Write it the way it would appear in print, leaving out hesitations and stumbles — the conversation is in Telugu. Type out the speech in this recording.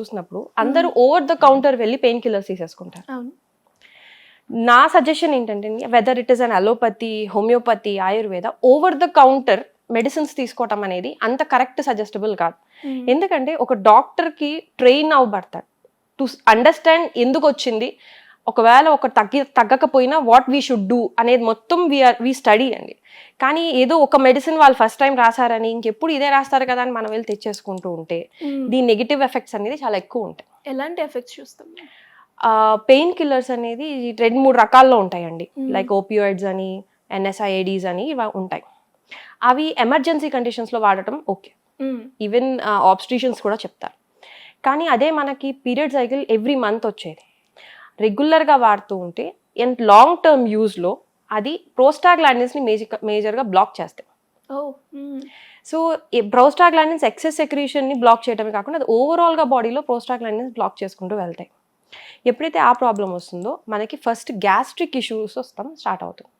చూసినప్పుడు అందరూ ఓవర్ ద కౌంటర్ వెళ్ళి పెయిన్ కిల్లర్స్ తీసేసుకుంటారు. అవును. నా సజెషన్ ఏంటంటే whether it is an allopathy, homeopathy, Ayurveda, over the counter medicines తీసుకోవటం అనేది అంత కరెక్ట్ సజెస్టబుల్ కాదు. ఎందుకంటే ఒక డాక్టర్కి ట్రైన్ అవ్వబడతాడు టు అండర్స్టాండ్ ఎందుకు వచ్చింది, ఒకవేళ ఒక తగ్గకపోయినా వాట్ వీ షుడ్ డూ అనేది మొత్తం వీ స్టడీ అండి. కానీ ఏదో ఒక మెడిసిన్ వాళ్ళు ఫస్ట్ టైం రాశారని ఇంకెప్పుడు ఇదే రాస్తారు కదా అని మనం వెళ్ళి తెచ్చేసుకుంటూ ఉంటే దీని నెగిటివ్ ఎఫెక్ట్స్ అనేది చాలా ఎక్కువ ఉంటాయి. ఎలాంటి ఎఫెక్ట్స్ చూస్తాం? పెయిన్ కిల్లర్స్ అనేది 2-3 రకాల్లో ఉంటాయండి. లైక్ ఓపియాయిడ్స్ అని, NSAIDs అని ఇవి ఉంటాయి. అవి ఎమర్జెన్సీ కండిషన్స్లో వాడటం ఓకే, ఈవెన్ ఆబ్స్ట్రిషన్స్ కూడా చెప్తారు. కానీ అదే మనకి పీరియడ్ సైకిల్ ఎవ్రీ మంత్ వచ్చేది రెగ్యులర్గా వాడుతూ ఉంటే అండ్ లాంగ్ టర్మ్ యూజ్లో అది ప్రోస్టాగ్లాండిన్స్ని మేజర్గా బ్లాక్ చేస్తాయి. సో ప్రోస్టాగ్లాండిన్స్ ఎక్సెస్ సెక్రీషన్ని బ్లాక్ చేయడమే కాకుండా అది ఓవరాల్గా బాడీలో ప్రోస్టాగ్లాండిన్స్ బ్లాక్ చేసుకుంటూ వెళ్తాయి. ఎప్పుడైతే ఆ ప్రాబ్లం వస్తుందో మనకి ఫస్ట్ గ్యాస్ట్రిక్ ఇష్యూస్ స్టార్ట్ అవుతుంది.